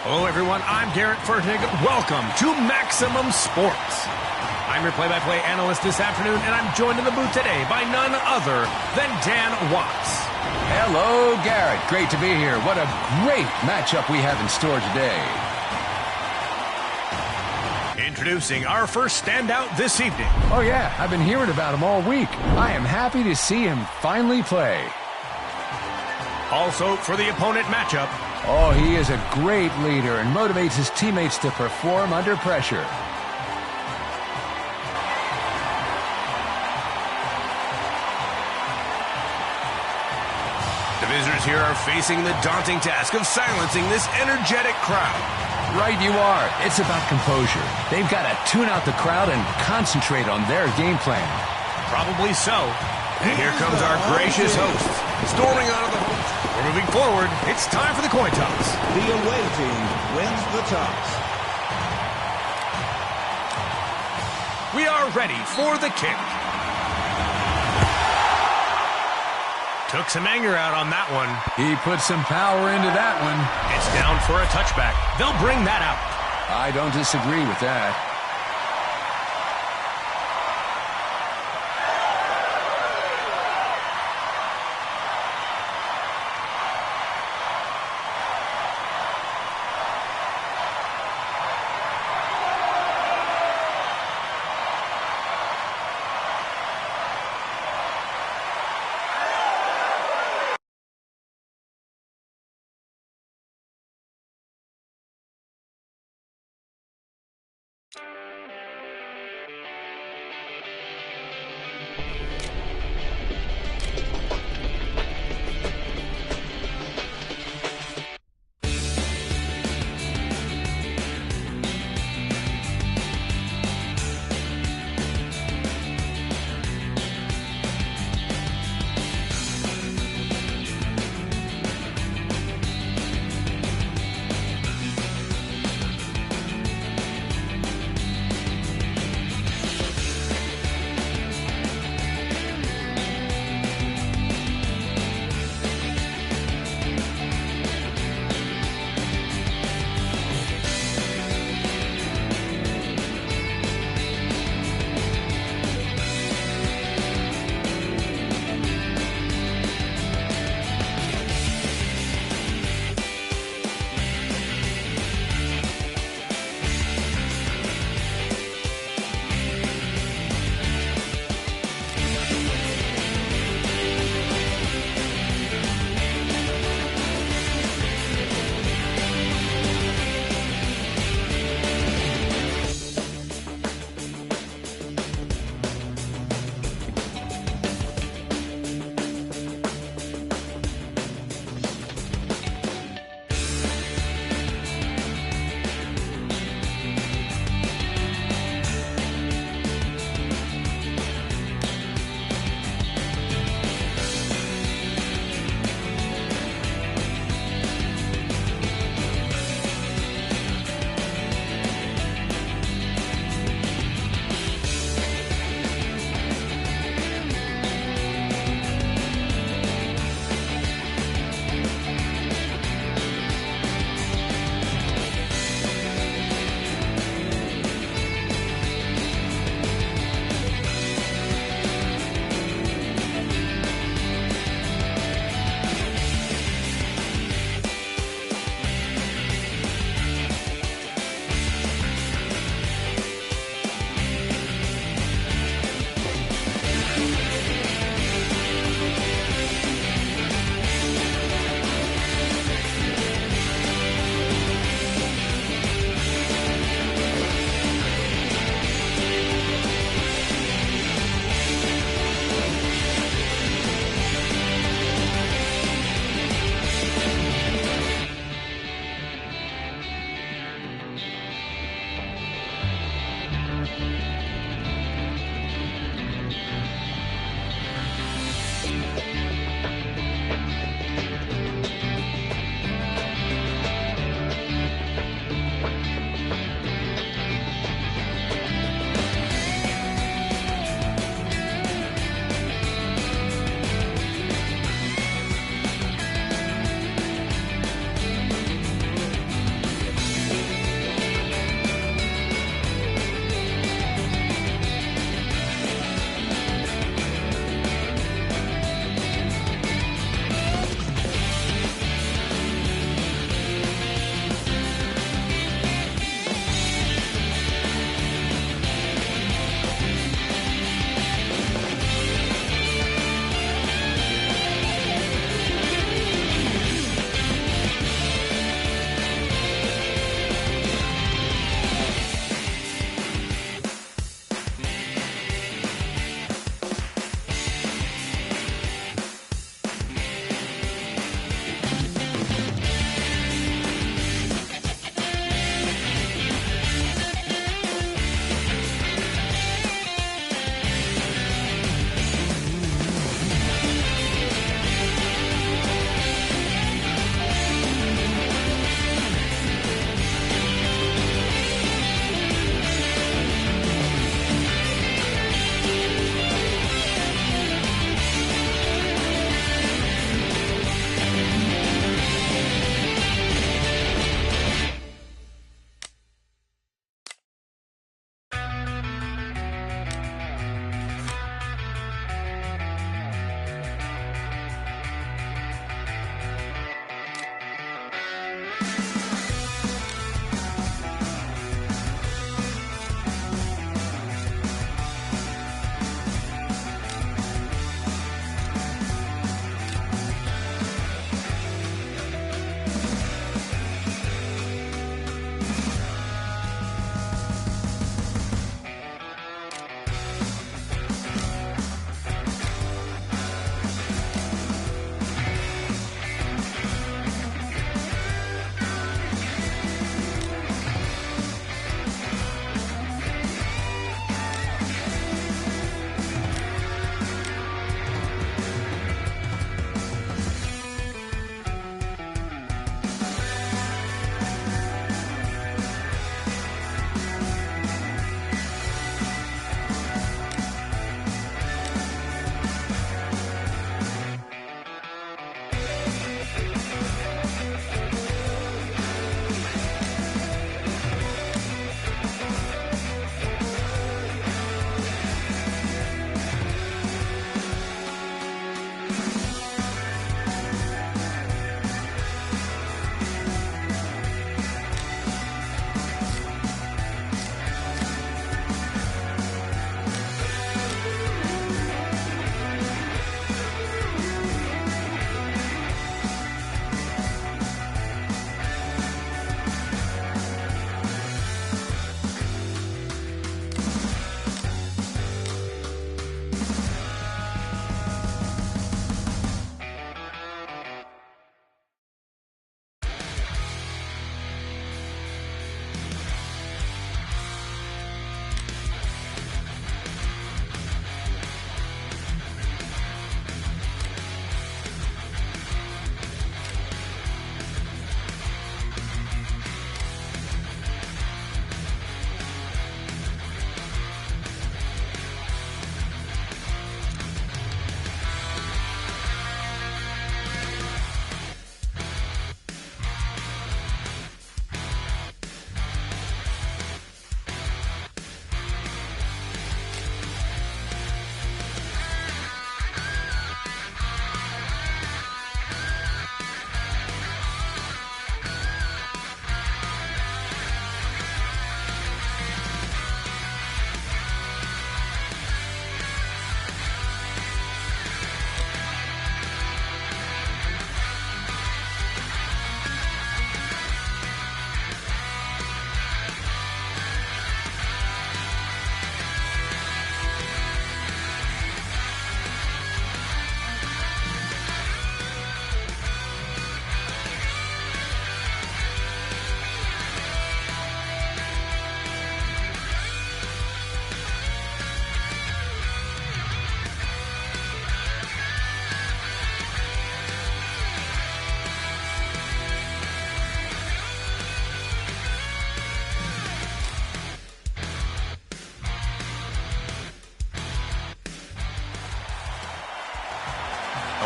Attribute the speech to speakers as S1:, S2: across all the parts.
S1: Hello, everyone. I'm Garrett Fertig. Welcome to Maximum Sports. I'm your play-by-play analyst this afternoon, and I'm joined in the booth today by none other than Dan Watts.
S2: Hello, Garrett. Great to be here. What a great matchup we have in store today.
S1: Introducing our first standout this evening.
S2: Oh, yeah. I've been hearing about him all week. I am happy to see him finally play.
S1: Also, for the opponent matchup.
S2: Oh, he is a great leader and motivates his teammates to perform under pressure.
S1: The visitors here are facing the daunting task of silencing this energetic crowd.
S2: Right you are. It's about composure. They've got to tune out the crowd and concentrate on their game plan.
S1: Probably so. And here comes our gracious host, storming out of the home. We're moving forward. It's time for the coin toss.
S3: The away team wins the toss.
S1: We are ready for the kick. Took some anger out on that one.
S2: He put some power into that one.
S1: It's down for a touchback. They'll bring that out.
S2: I don't disagree with that.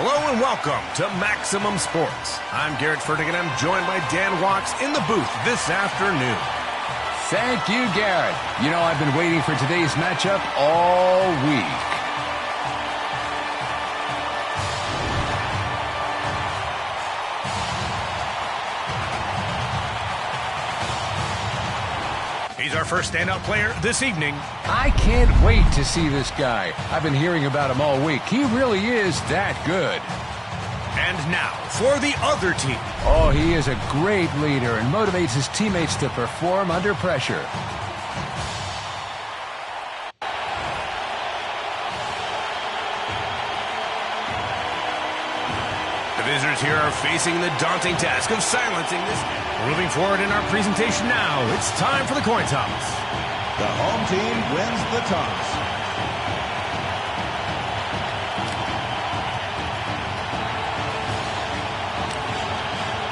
S1: Hello and welcome to Maximum Sports. I'm Garrett Fertig and I'm joined by Dan Watts in the booth this afternoon.
S2: Thank you, Garrett. You know, I've been waiting for today's matchup all week.
S1: He's our first standout player this evening.
S2: I can't wait to see this guy. I've been hearing about him all week. He really is that good.
S1: And now, for the other team.
S2: Oh, he is a great leader and motivates his teammates to perform under pressure.
S1: The visitors here are facing the daunting task of silencing this. Moving forward in our presentation now, it's time for the coin toss.
S3: The home team wins the toss.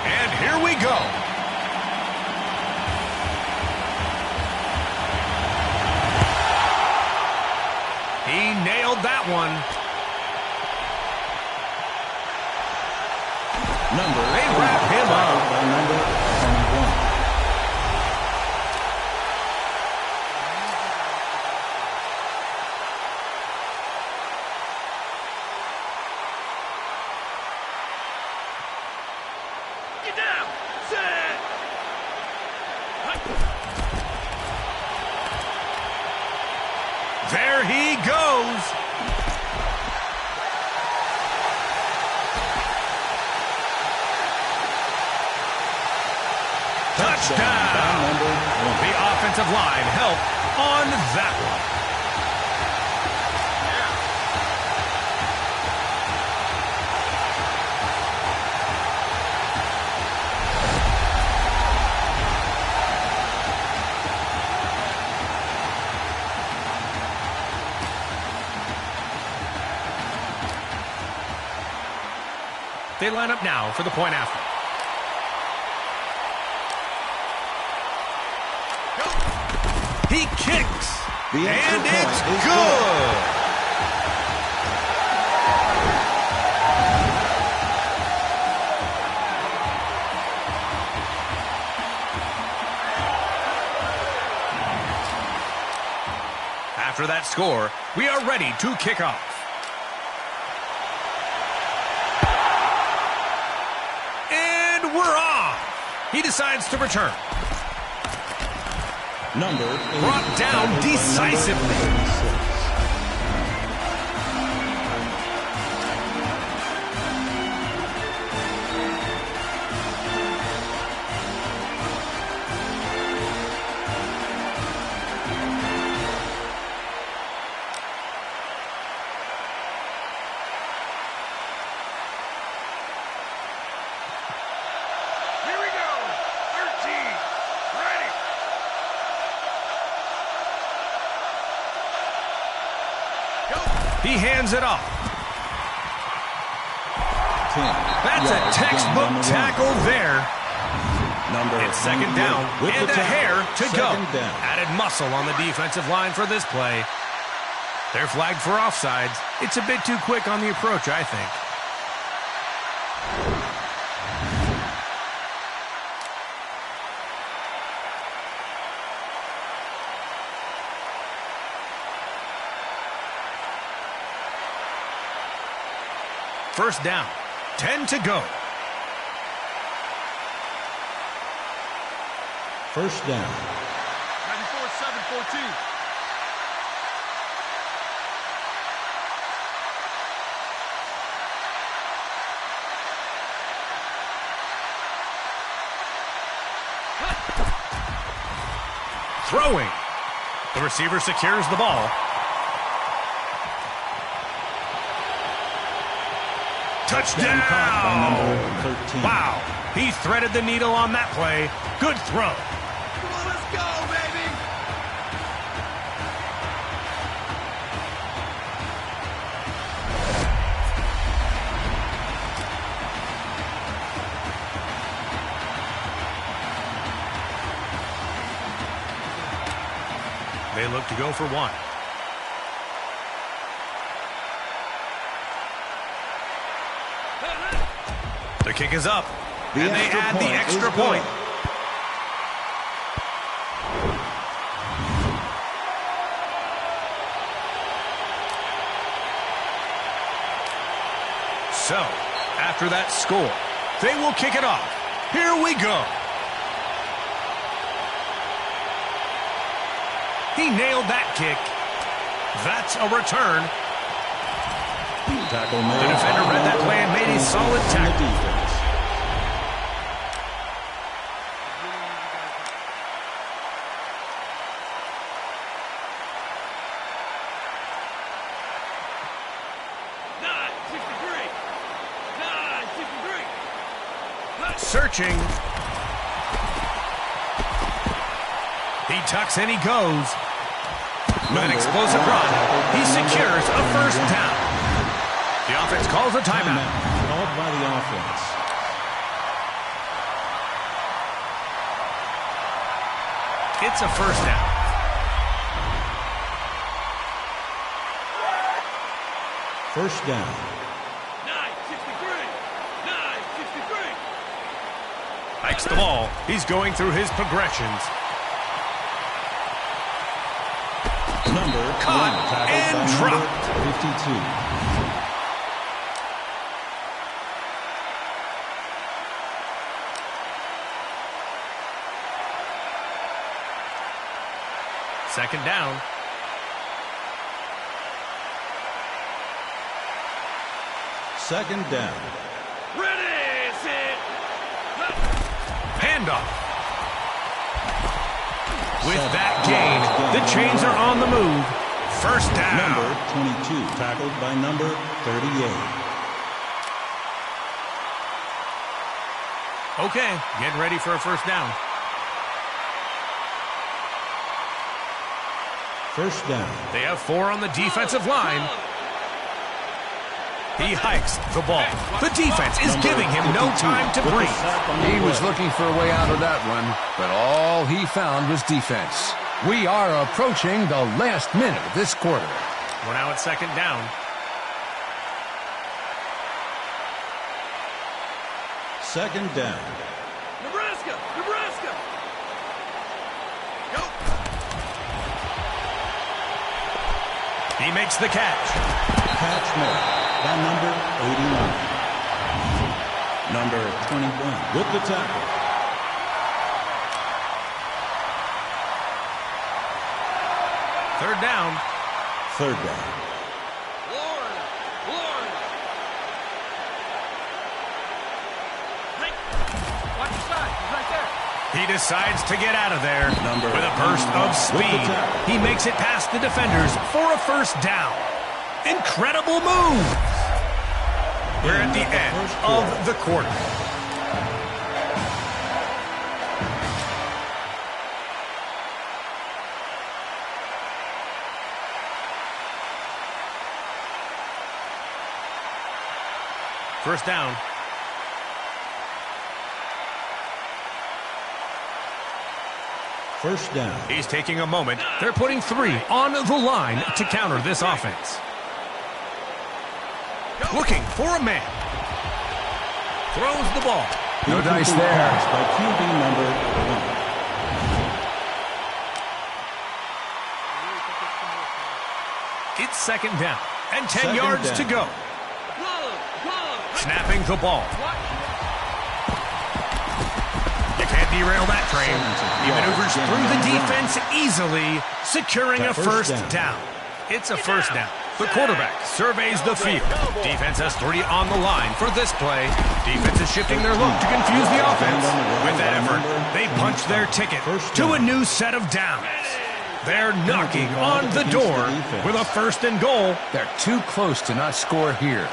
S1: And here we go. He nailed that one. They wrap him up.
S3: By number 21.
S1: Get down. Set. There he goes. Touchdown. The offensive line helped on that one. They line up now for the point after. He kicks, and it's good. After that score, we are ready to kick off. And we're off. He decides to return. Brought down decisively. Here we go. 13. Ready. He hands it off.
S3: 10.
S1: That's a textbook tackle there. It's second down and a hair to go. Added muscle on the defensive line for this play. They're flagged for offsides. It's a bit too quick on the approach, I think. First down, 10 to go.
S3: First down.
S1: 94-7-14. Throwing. The receiver secures the ball. Touchdown!
S3: By number 13.
S1: Wow, he threaded the needle on that play. Good throw.
S4: Come on, let's go, baby!
S1: They look to go for one. The kick is up. And they add the extra point. So, after that score, they will kick it off. Here we go. He nailed that kick. That's a return.
S3: Tackle
S1: The
S3: made.
S1: defender read that play and made a solid tackle.
S3: Defense.
S1: Searching. He tucks and he goes. With an explosive run, he secures a first down. The offense calls a timeout.
S3: Called by the offense.
S1: It's a first down.
S3: First down.
S4: 963.
S1: Hikes the ball. He's going through his progressions.
S3: Number
S1: Caught
S3: 1, tackled
S1: and
S3: by
S1: dropped.
S3: number 52.
S1: Second down.
S3: Second down.
S4: Ready, set.
S1: Handoff. With that gain, the chains are on the move. First down.
S3: Number 22, tackled by number 38.
S1: Okay, getting ready for a first down.
S3: First down.
S1: They have 4 on the defensive line. He hikes the ball. The defense is giving him no time to breathe.
S2: He was looking for a way out of that one, but all he found was defense. We are approaching the last minute of this quarter.
S1: We're now at second down.
S3: Second down.
S4: Nebraska. Go.
S1: He makes the catch.
S3: Catch made by number 89. Number 21 with the tackle.
S1: Third down.
S3: Third down.
S4: Florida. Hey, watch your side. He's right there.
S1: He decides to get out of there
S3: Number
S1: with a burst of
S3: 91 with the
S1: speed.
S3: tackle.
S1: He makes it past the defenders for a first down. Incredible move. We're at the end of the quarter. First down.
S3: First down.
S1: He's taking a moment. They're putting 3 on the line to counter this offense. Looking for a man. Throws the ball.
S2: No dice
S3: Incomplete
S2: there.
S3: pass by QB number 1.
S1: It's second down and 10
S3: Second
S1: yards
S3: down.
S1: to go.
S4: Whoa.
S1: Snapping the ball. You can't derail that train. He maneuvers through the defense easily, securing a first down. It's a first down. The quarterback surveys the field. Defense has 3 on the line for this play. Defense is shifting their look to confuse the offense. With that effort, they punch their ticket to a new set of downs. They're knocking on the door with a first and goal.
S2: They're too close to not score here.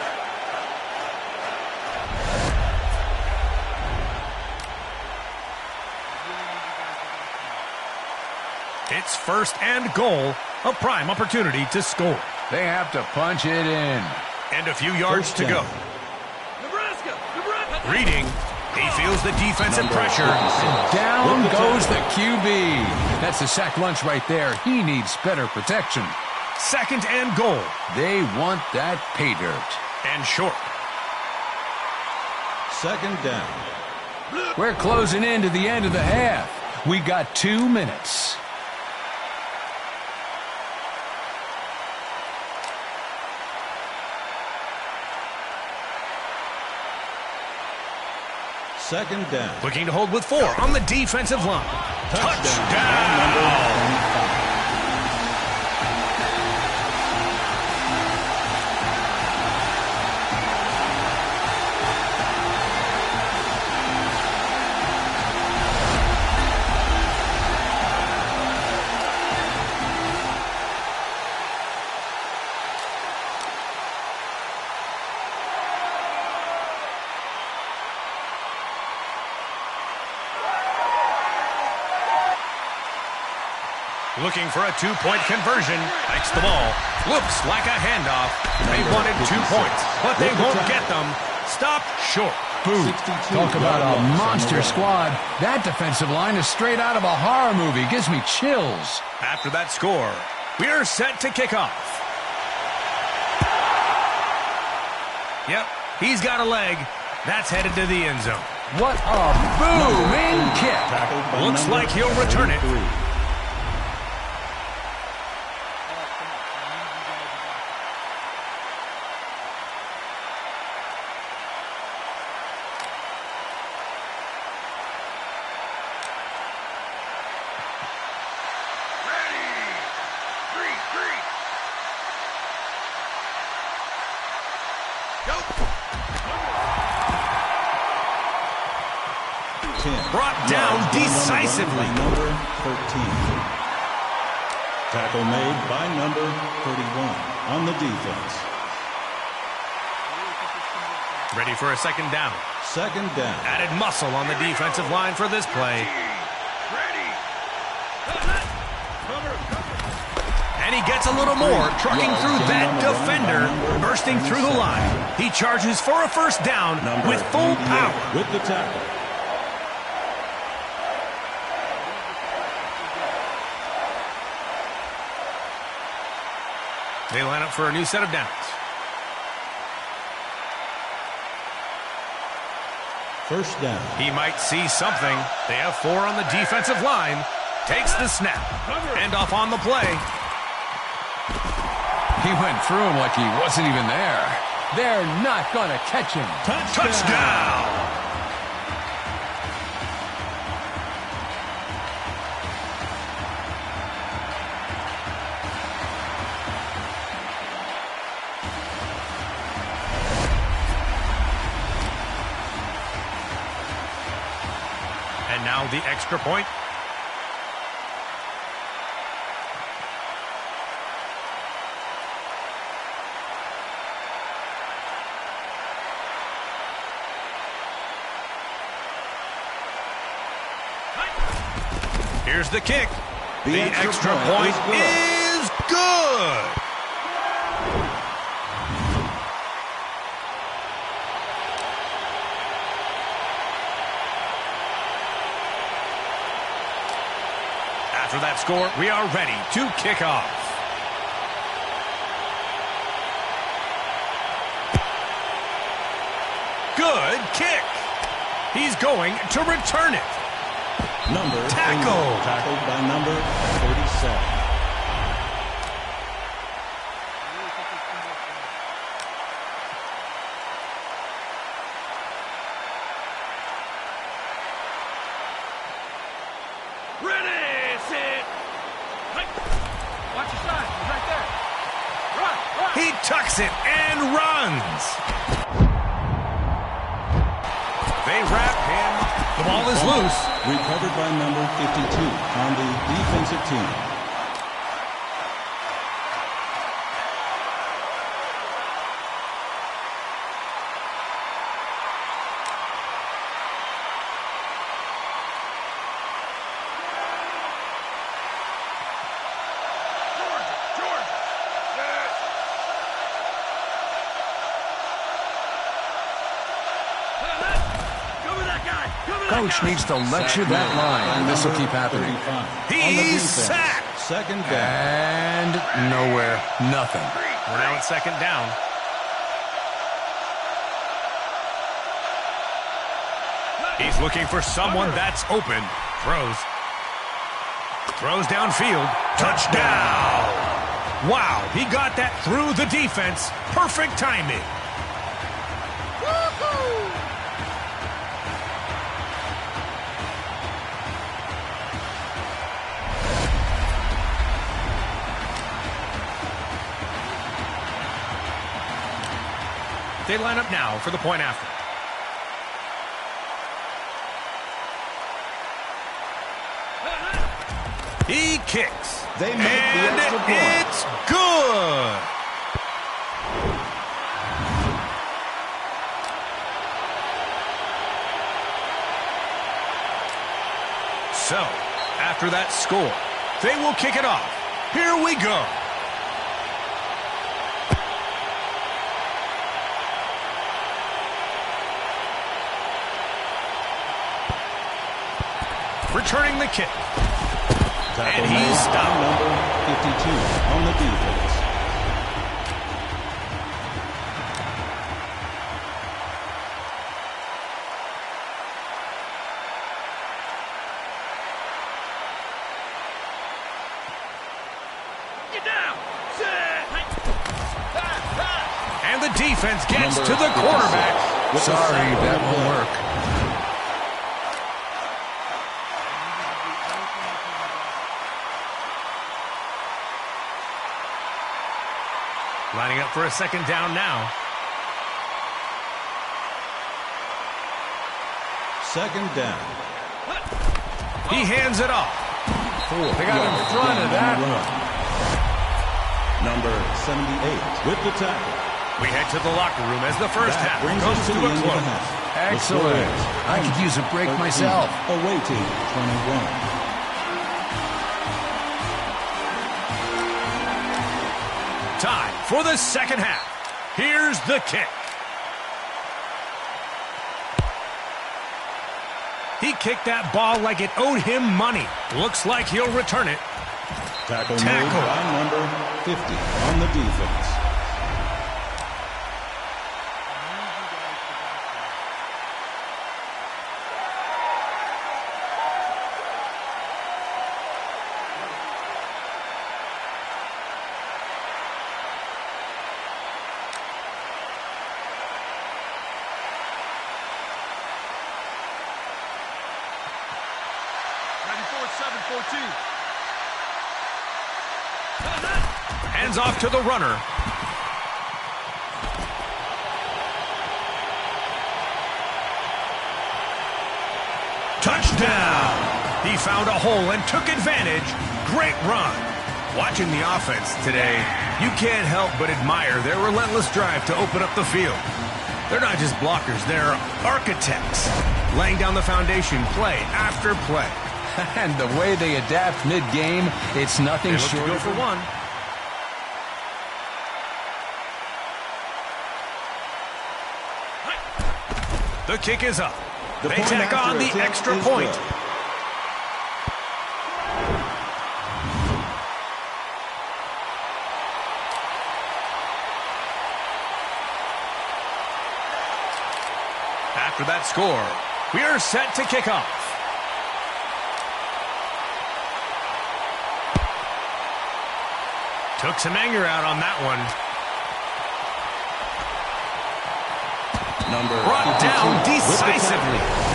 S1: It's first and goal, a prime opportunity to score.
S2: They have to punch it in.
S1: And a few yards
S3: First
S1: to go.
S3: down.
S4: Nebraska.
S1: Reading, he feels the defensive
S3: Number
S1: pressure.
S3: 56.
S2: Down
S3: With the
S2: goes the
S3: tackle.
S2: QB. That's a sack lunch right there. He needs better protection.
S1: Second and goal.
S2: They want that pay dirt.
S1: And short.
S3: Second down.
S2: We're closing in to the end of the half. We got 2 minutes.
S3: Second down.
S1: Looking to hold with 4 on the defensive line.
S3: Touchdown. Number 25.
S1: Looking for a 2-point conversion. Takes the ball. Looks like a handoff. They wanted 2 points, but they won't get them. Stopped short.
S2: Boot. Talk about a monster squad. That defensive line is straight out of a horror movie. Gives me chills.
S1: After that score, we're set to kick off. Yep, he's got a leg. That's headed to the end zone.
S2: What a booming kick.
S1: Looks like he'll return it. Brought down decisively.
S3: Number 13. Tackle made by number 31 on the defense.
S1: Ready for a second down.
S3: Second down.
S1: Added muscle on the defensive line for this play. And he gets a little more, trucking through that defender, bursting through the line. He charges for a first down with full power.
S3: With the tackle.
S1: They line up for a new set of downs.
S3: First down.
S1: He might see something. They have 4 on the defensive line. Takes the snap. End off on the play.
S2: He went through him like he wasn't even there. They're not going to catch him.
S1: Touchdown! And now the extra point. Here's the kick. The extra point is good. After that score, we are ready to kick off. Good kick. He's going to return it.
S3: Number
S1: Tackle.
S3: Tackled by number 37.
S4: Ready, set. Watch your side. He's right there. Run.
S1: He tucks it and runs. They wrap him. The ball is loose.
S3: Recovered by number 52 on the defensive team.
S2: Coach needs to lecture that line. This will keep happening.
S1: He's sacked.
S3: Second down.
S2: And nowhere, nothing.
S1: We're now at second down. He's looking for someone that's open. Throws downfield. Touchdown! Wow, he got that through the defense. Perfect timing. They line up now for the point after. He kicks.
S3: They make the extra point.
S1: It's good. So, after that score, they will kick it off. Here we go. Returning the kick.
S3: Tackle
S1: And he's stopped.
S3: Number 52 on the defense.
S4: Get down. Sit.
S1: And the defense gets
S3: Number
S1: to the
S3: 56
S1: quarterback.
S3: with the
S2: Sorry,
S3: sack on
S2: that
S3: the
S2: won't
S3: play.
S2: work.
S1: Lining up for a second down now.
S3: Second down.
S1: He hands it off.
S3: 4
S2: They got in
S3: yards
S2: front of
S3: gain
S2: that.
S3: on the run. Number 78 with the tackle.
S1: We head to the locker room as the first
S3: That
S1: half
S3: brings
S1: comes
S3: us
S1: to
S3: to
S1: a
S3: the end of the
S1: close.
S3: half. The score
S2: Excellent.
S3: is
S2: I could use a break
S3: 13,
S2: myself.
S3: Away team 21.
S1: Time for the second half. Here's the kick. He kicked that ball like it owed him money. Looks like he'll return it.
S3: Tackle made
S1: Tackle.
S3: by number 50 on the defense.
S4: Ready for it, 7-14.
S1: Hands off to the runner. Touchdown! He found a hole and took advantage. Great run. Watching the offense today, you can't help but admire their relentless drive to open up the field. They're not just blockers, they're architects, laying down the foundation play after play.
S2: And the way they adapt mid-game, it's nothing
S1: They look to
S2: short
S1: go
S2: of...
S1: for one. The kick is up.
S3: The
S1: They
S3: point
S1: tack
S3: after
S1: on the
S3: attempt
S1: extra
S3: is
S1: point.
S3: good.
S1: After that score, we are set to kick off. Took some anger out on that one.
S3: Number
S1: Brought
S3: 52
S1: down
S3: with the
S1: decisively.
S3: tackle.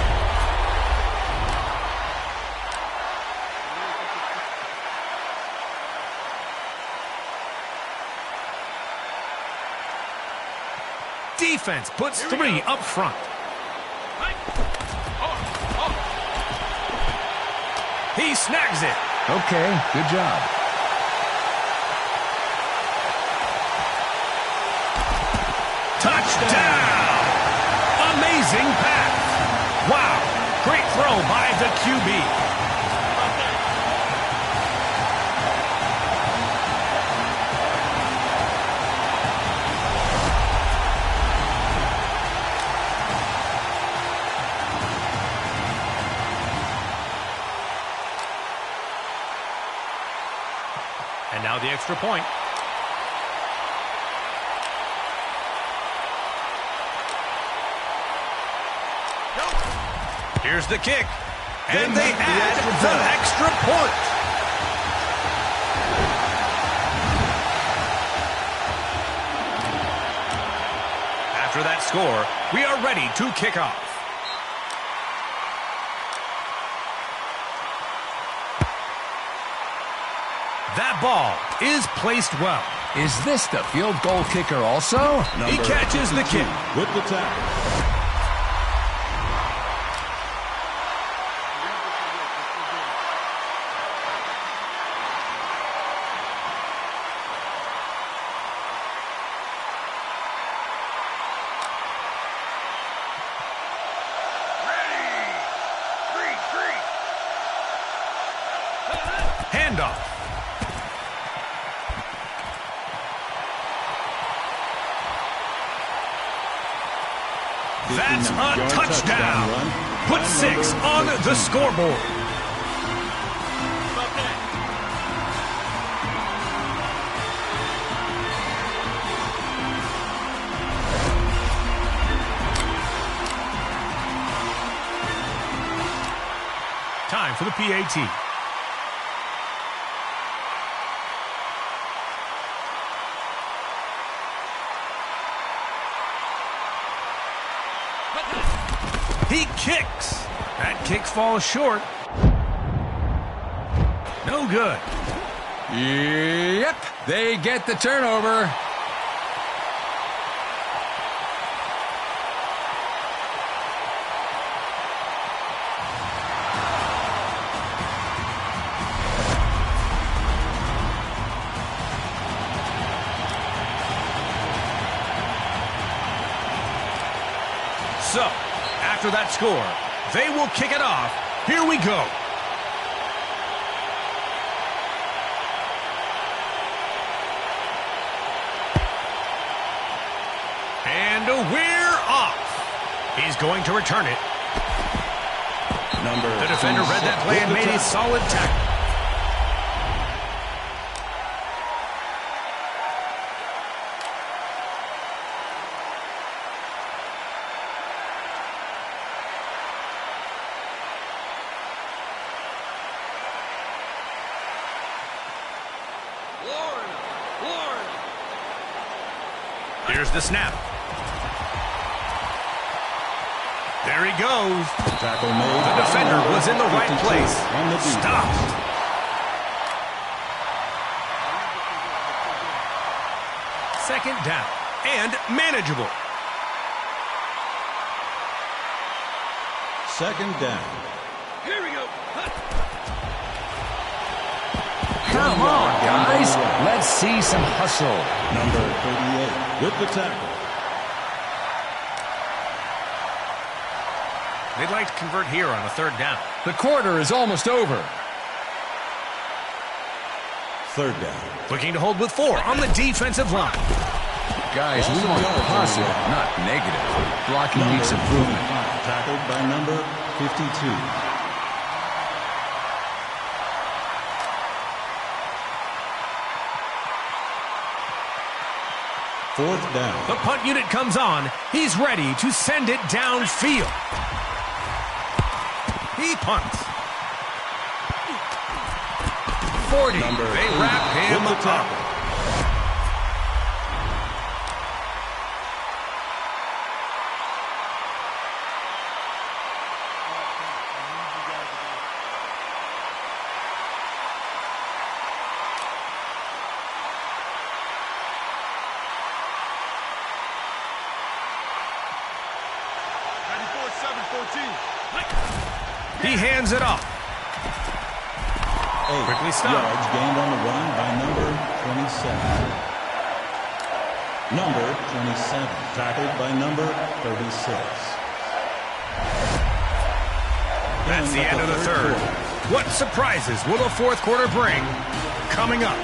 S1: Defense puts three up front. He snags it.
S2: Okay, good job.
S1: Touchdown! Amazing pass. Wow. Great throw by the QB. And now the extra point. Here's the kick. And they add the extra point. After that score, we are ready to kick off. That ball is placed well.
S2: Is this the field goal kicker also?
S1: He catches the kick.
S3: With the tackle.
S1: Handoff. That's a touchdown. Put 6 on the scoreboard. Time for the PAT. He kicks. That kick falls short. No good.
S2: Yep, they get the turnover.
S1: So, after that score, they will kick it off. Here we go. And we're off. He's going to return it. The defender read that play and made a solid tackle. Here's the snap. There he goes.
S3: Tackle made.
S1: The defender was in the right place. Stopped. Second down and manageable.
S3: Second down.
S4: Here we go.
S2: Come on, guys. Let's see some hustle.
S3: Number 38 with the tackle.
S1: They'd like to convert here on a third down.
S2: The quarter is almost over.
S3: Third down.
S1: Looking to hold with 4 on the defensive line.
S2: Guys, we want positive, not negative. Blocking needs improvement.
S3: Tackled by number 52. Fourth down.
S1: The punt unit comes on. He's ready to send it downfield. He punts. 40. They wrap him up. He hands it off. Quickly stopped.
S3: Yards gained on the run by number 27. Number 27. Tackled by number 36.
S1: That's the end of the third. What surprises will the fourth quarter bring? Coming up.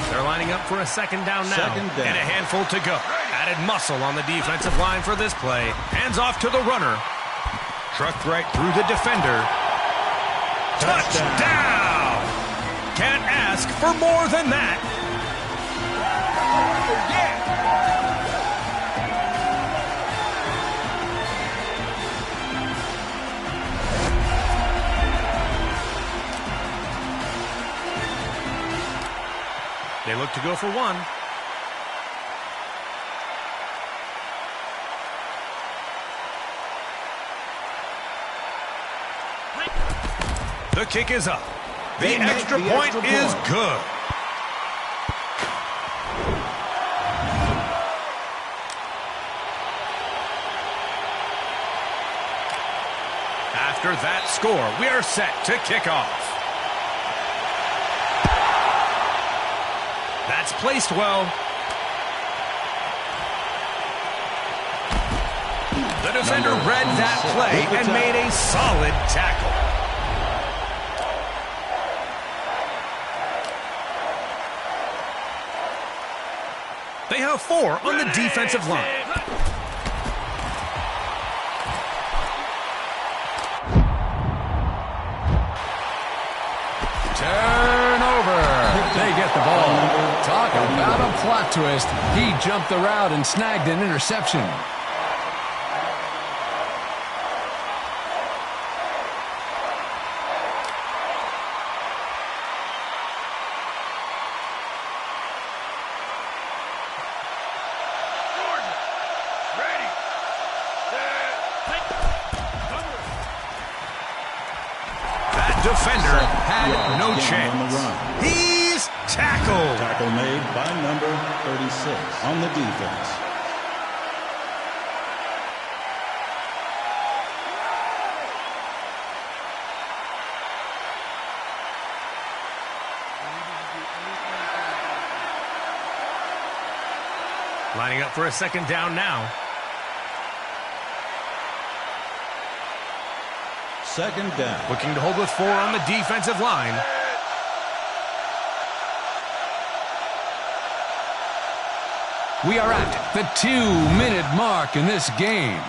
S1: They're lining up for a second down now.
S3: Second down.
S1: And a handful to go. Added muscle on the defensive line for this play. Hands off to the runner. Trucked right through the defender. Touchdown! Can't ask for more than that.
S4: Oh, yeah!
S1: They look to go for one. The kick is up. The extra point is good. After that score, we are set to kick off. That's placed well. The defender read that play and made a solid tackle. They have 4 on the defensive line.
S2: Turnover. They get the ball. Talk about a plot twist. He jumped the route and snagged an interception.
S1: Defender had no chance. He's tackled.
S3: Tackle made by number 36 on the defense.
S1: Lining up for a second down now.
S3: Second down.
S1: Looking to hold with 4 on the defensive line.
S2: We are at the 2-minute mark in this game.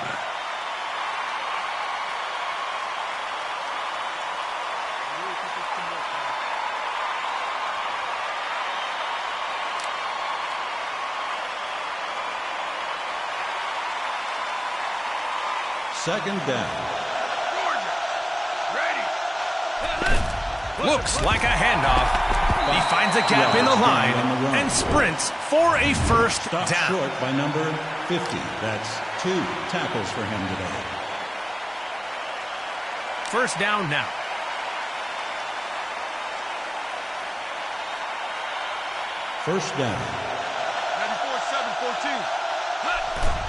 S3: Second down.
S1: Looks like a handoff. He finds a gap in the line and sprints for a first down.
S3: Short by number 50. That's 2 tackles for him today.
S1: First down now.
S3: First down.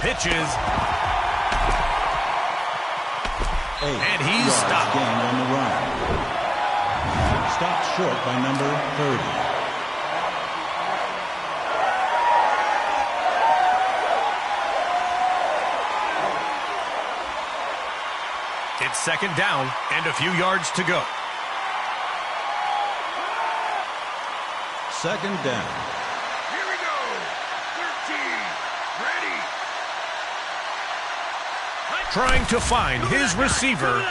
S4: 94-7-14.
S1: Pitches. And he's
S3: yards
S1: stopped.
S3: Gained on the run. Stopped short by number 30.
S1: It's second down and a few yards to go.
S3: Second down.
S4: Here we go. 13. Ready.
S1: Trying to find his receiver.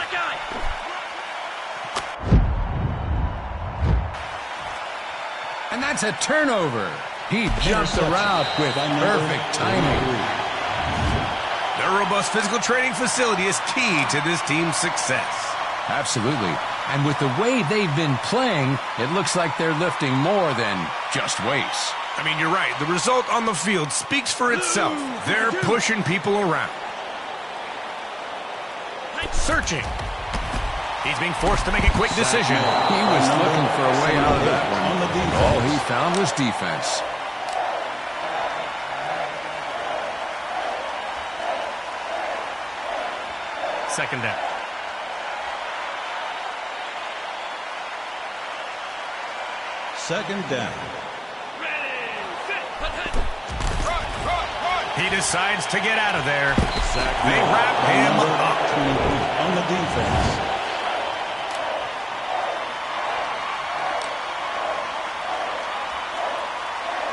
S2: And that's a turnover. He jumped the route with perfect timing.
S1: Their robust physical training facility is key to this team's success.
S2: Absolutely. And with the way they've been playing, it looks like they're lifting more than just weights.
S1: I mean, you're right. The result on the field speaks for itself. They're pushing people around. Searching. He's being forced to make a quick decision.
S2: He was looking for a way out of that one. All he found was defense.
S1: Second down.
S3: Second down.
S1: He decides to get out of there.
S3: They
S1: wrap him up.
S3: On the defense.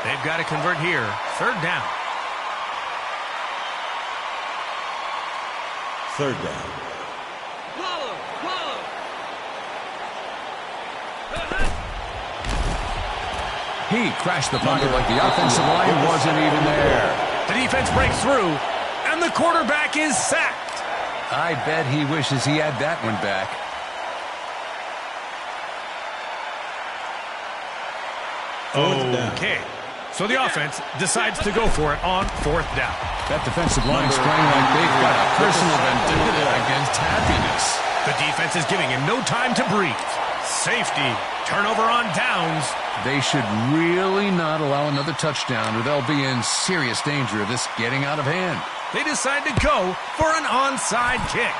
S1: They've got to convert here. Third down.
S3: Third down.
S2: He crashed the pocket like the offensive line wasn't even there.
S1: The defense breaks through, and the quarterback is sacked.
S2: I bet he wishes he had that one back.
S3: Fourth down.
S1: Okay. So the offense decides to go for it on 4th down.
S2: That defensive line's playing like they've got a personal vendetta against happiness.
S1: The defense is giving him no time to breathe. Safety. Turnover on downs.
S2: They should really not allow another touchdown or they'll be in serious danger of this getting out of hand.
S1: They decide to go for an onside kick.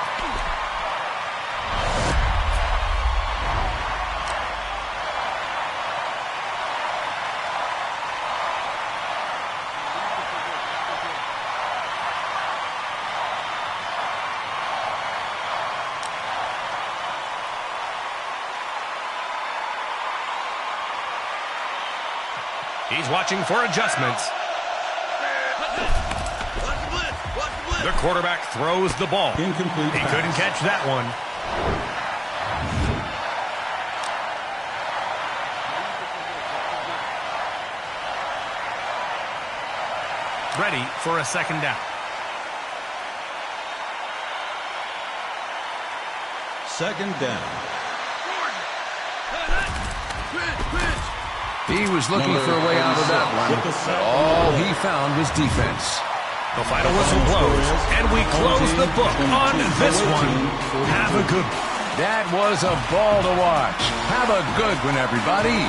S1: He's watching for adjustments. The quarterback throws the ball.
S3: Incomplete
S1: He
S3: pass.
S1: couldn't catch that one. Ready for a 2nd down.
S3: 2nd down.
S2: He was looking for a way out of that one, but all he found was defense.
S1: The final whistle blows, and we close the book on this one. Have a good one.
S2: That was a ball to watch. Have a good one, everybody.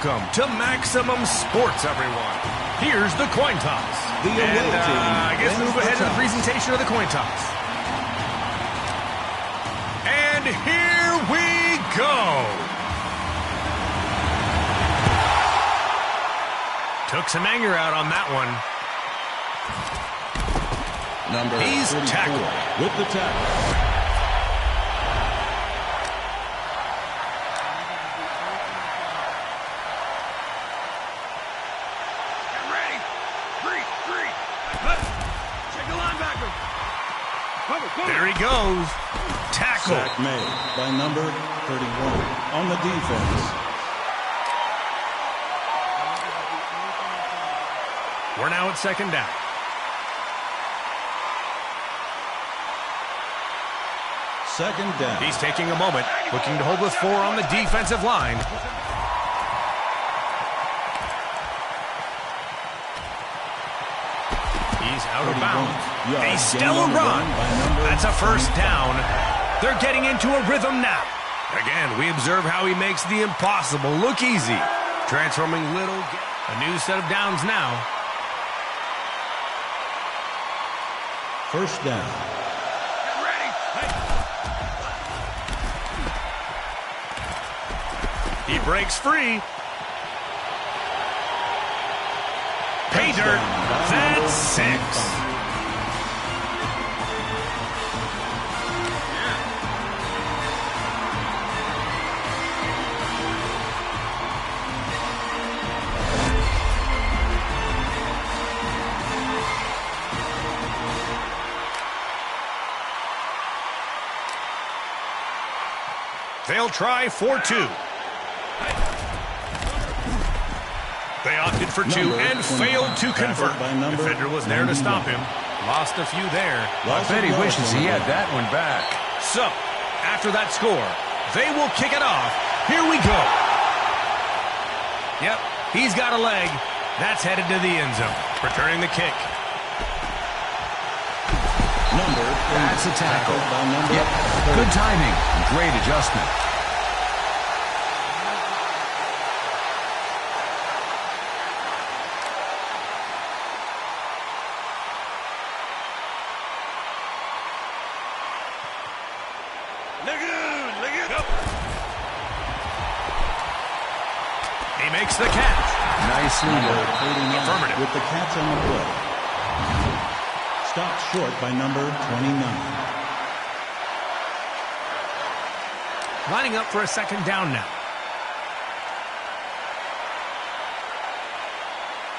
S1: Welcome to Maximum Sports, everyone. Here's the coin toss.
S3: The away team
S1: I guess
S3: wins
S1: move
S3: the
S1: ahead to the
S3: toss.
S1: presentation of the coin toss. And here we go. Took some anger out on that one.
S3: Number
S1: He's
S3: 34
S1: tackled.
S3: with the tackle.
S4: Get ready. Three. Check the linebacker. Cover.
S1: There he goes. Tackle.
S3: Sack made by number 31 on the defense.
S1: We're now at second down.
S3: Second down.
S1: He's taking a moment, looking to hold with 4 on the defensive line. He's out of
S3: 31
S1: bounds.
S3: yards
S1: A
S3: gained
S1: stellar
S3: on the
S1: run.
S3: run by number
S1: That's a first
S3: 25.
S1: down. They're getting into a rhythm now. Again, we observe how he makes the impossible look easy. Transforming little. A new set of downs now.
S3: First down.
S4: Get ready.
S1: He breaks free. Pay dirt.
S3: Touchdown by number
S1: That's 6.
S3: 25.
S1: They'll try 4-2. They opted for 2
S3: Number
S1: and
S3: 25,
S1: failed to convert.
S3: tackled by number
S1: Defender was there to
S3: 91.
S1: stop him. Lost a few there.
S2: I bet he wishes he had that one back.
S1: So, after that score, they will kick it off. Here we go. Yep, he's got a leg. That's headed to the end zone. Returning the kick.
S3: Number 8,
S2: That's a tackle.
S3: tackled by number
S2: Yep,
S3: 30.
S2: good timing and great adjustment.
S4: Lagoon. Up.
S1: He makes the catch.
S2: Nicely
S3: Number
S2: done.
S3: 89
S1: Affirmative.
S3: with the catch on the play. Stopped short by number 29.
S1: Lining up for a second down now.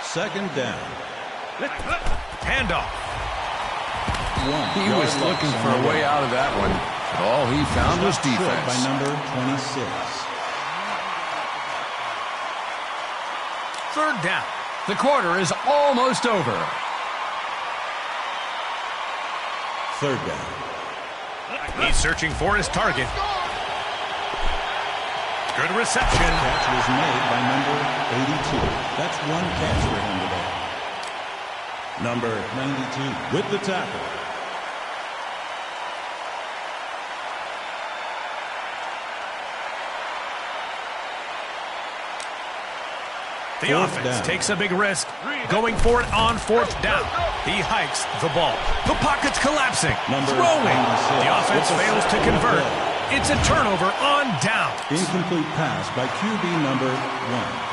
S3: Second down.
S1: Handoff.
S3: 1
S2: He
S3: yard
S2: was
S3: loss
S2: looking
S3: on
S2: for
S3: the
S2: a way
S3: run.
S2: out of that one. But all he found was
S3: Stopped short by
S2: defense.
S3: number 26.
S1: Third down.
S2: The quarter is almost over.
S3: Third down.
S1: He's searching for his target. Good reception.
S3: Catch was made by number 82. That's 1 catch for him today. Number 92 with the tackle.
S1: The
S3: Fourth
S1: offense
S3: down.
S1: takes a big risk, going for it on 4th down. He hikes the ball. The pocket's collapsing.
S3: Number
S1: Throwing.
S3: 96
S1: The offense
S3: with the
S1: fails to
S3: sack on the
S1: convert.
S3: play.
S1: It's a turnover on down.
S3: Incomplete pass by QB number 1.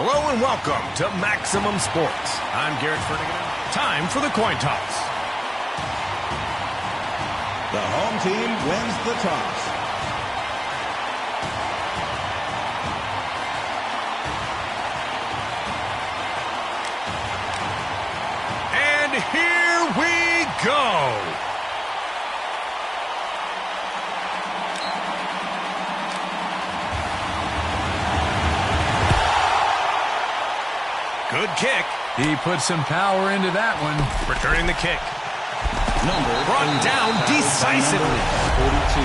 S1: Hello and welcome to Maximum Sports. I'm Garrett Ferdinand. Time for the coin toss.
S3: The home team wins the toss.
S1: And here we go. Good kick.
S2: He put some power into that one.
S1: Returning the kick.
S3: Brought
S1: down decisively.
S3: 42.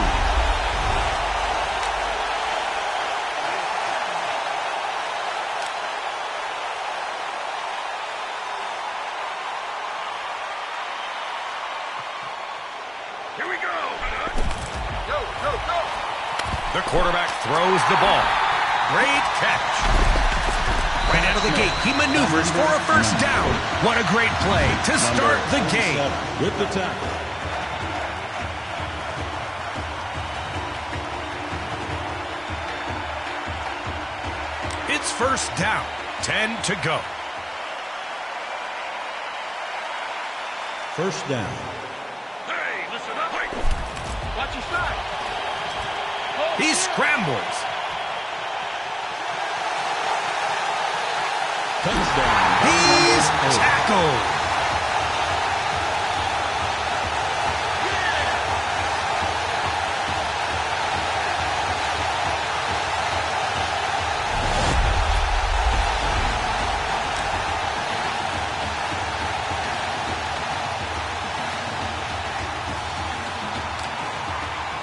S4: Here we go. Go, go, go.
S1: The quarterback throws the ball. Great catch. Right out of the gate, he maneuvers for a first down. What a great play to start the game.
S3: With the tackle.
S1: It's first down. 10 to go.
S3: First down.
S4: Hey, listen up. Wait. Watch your side.
S1: He scrambles.
S3: Touchdown.
S1: He's tackled.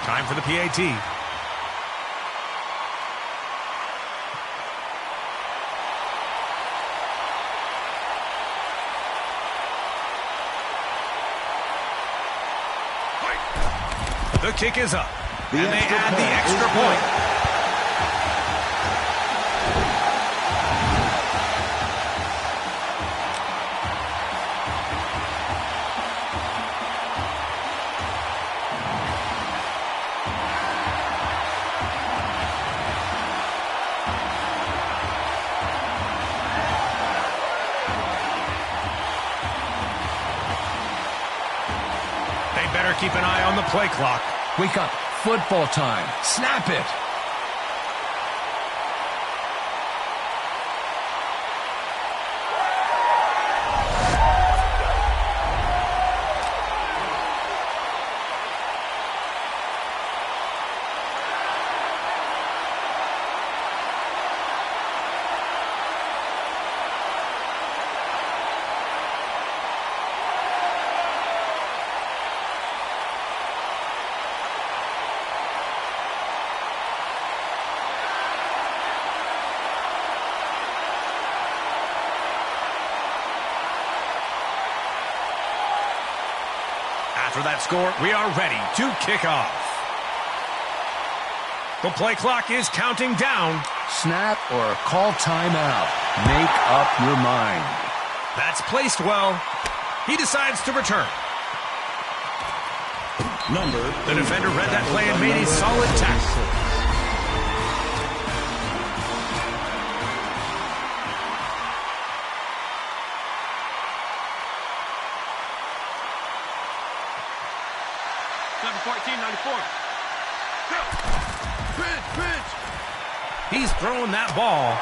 S1: Time for the PAT. The kick is up, and they add the extra point. They better keep an eye on the play clock.
S2: Wake up. Football time. Snap it.
S1: After that score, we are ready to kick off. The play clock is counting down.
S2: Snap or call timeout. Make up your mind.
S1: That's placed well. He decides to return. The defender read that play and made a solid tackle. He's throwing that ball.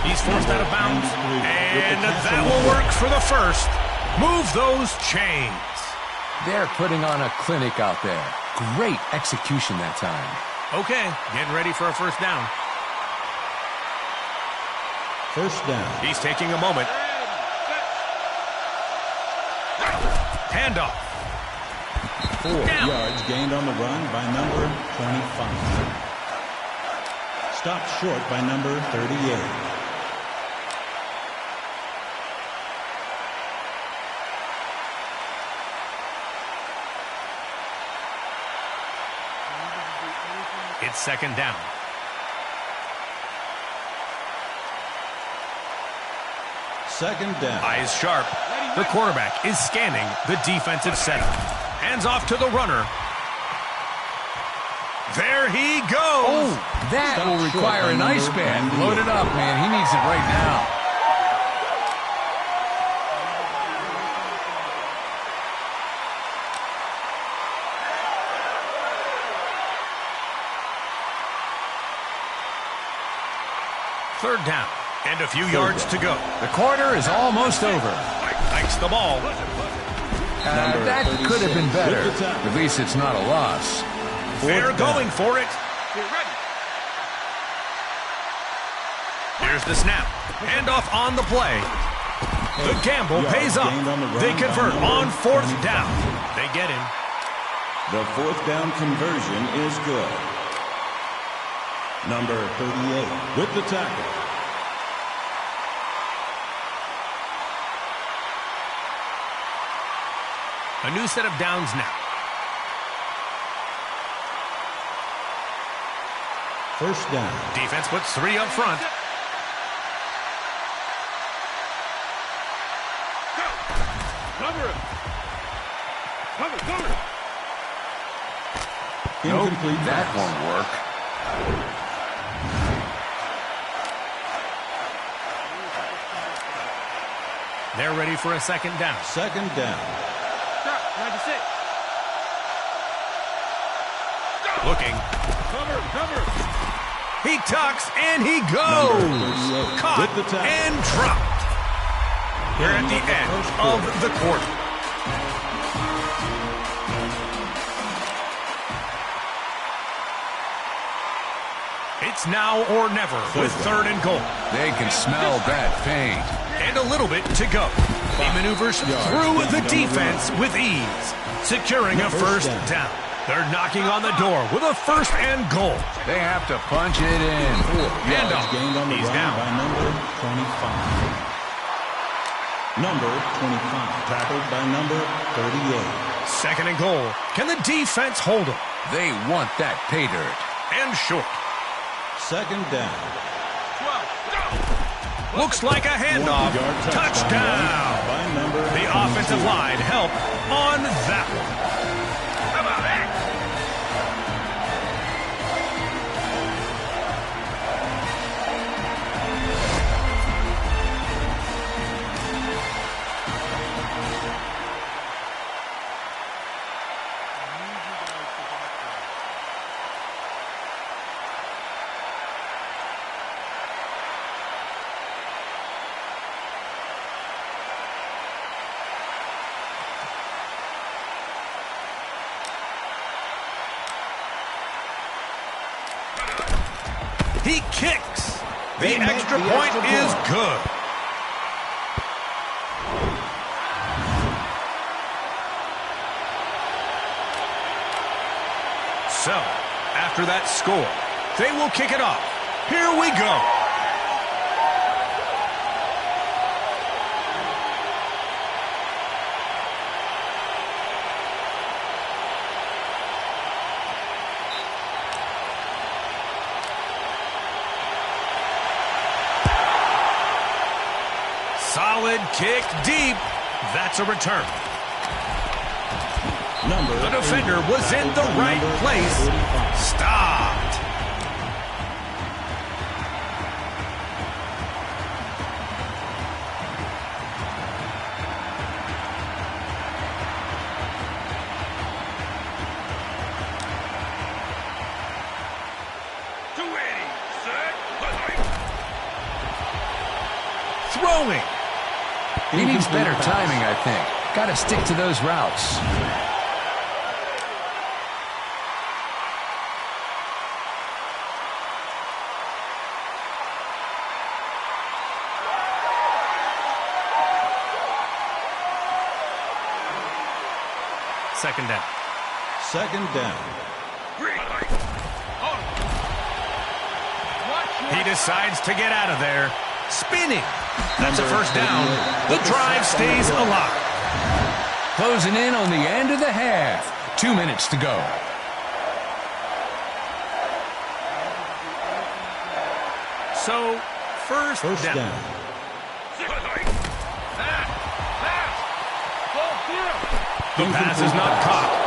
S1: He's forced out of bounds. And that will work for the first. Move those chains.
S2: They're putting on a clinic out there. Great execution that time.
S1: Okay, getting ready for a first down.
S3: First down.
S1: He's taking a moment. Handoff.
S3: 4 yards gained on the run by number 25. Stopped short by number 38.
S1: It's second down.
S3: Second down.
S1: Eyes sharp. The quarterback is scanning the defensive setup. Hands off to the runner. There he goes.
S2: Oh, that
S3: Stop
S2: will
S3: short
S2: require
S3: by
S2: an ice
S3: number
S2: bath.
S3: 98.
S2: Load it up, man. He needs it right now.
S1: Third down and a few yards to go.
S2: The quarter is almost over.
S1: Hikes the ball.
S2: That could have been
S3: 36
S2: better.
S3: with the tackle.
S2: At least it's not a loss.
S1: They're
S3: Fourth down.
S1: going for it.
S4: Get ready.
S1: Here's the snap. Handoff on the play. The gamble
S3: Yards
S1: pays off.
S3: gained on the run
S1: They
S3: by
S1: convert
S3: number
S1: on fourth
S3: 25.
S1: down. They get him.
S3: The fourth down conversion is good. Number 38 with the tackle.
S1: A new set of downs now.
S3: First down.
S1: Defense puts 3 up front.
S4: Go. Cover him. Cover.
S3: Incomplete
S2: That
S3: pass.
S2: won't work.
S1: They're ready for a second down.
S3: Second down.
S4: Stop. 96.
S1: Looking.
S4: Cover.
S1: He tucks and he
S3: Number
S1: goes.
S3: 38
S1: Caught
S3: with the tackle.
S1: and dropped. We're at the end of the quarter. It's now or never with third and goal.
S2: They can smell that paint.
S1: And a little bit to go. He maneuvers through the defense with ease, securing a first down. They're knocking on the door with a first and goal.
S2: They have to punch it in.
S1: Handoff.
S3: Yards gained on the
S1: He's
S3: run
S1: down.
S3: by number 25. Number 25 tackled by number 38.
S1: Second and goal. Can the defense hold him?
S2: They want that pay dirt.
S1: And short.
S3: Second down.
S4: 12. Go.
S1: Looks like a handoff.
S3: 1-yard
S1: Touchdown.
S3: by number
S1: The
S3: 22.
S1: offensive line help on that one.
S4: How about that?
S1: He kicks. The
S3: They make
S1: extra
S3: the
S1: point
S3: extra
S1: is
S3: point.
S1: good. So, after that score, they will kick it off. Here we go. Solid kick deep. That's a return.
S3: Number
S1: The defender
S3: 80
S1: was in the
S3: tackled by
S1: right
S3: number
S1: place.
S3: 45.
S1: Stopped. Throwing.
S2: He needs better
S3: Incomplete pass.
S2: timing, I think. Got to stick to those routes.
S1: Second down.
S3: Second down.
S1: He decides to get out of there. Spinning. That's a first down. The drive stays alive.
S2: Closing in on the end of the half. 2 minutes to go.
S1: So, first down.
S3: down.
S1: The pass is not caught.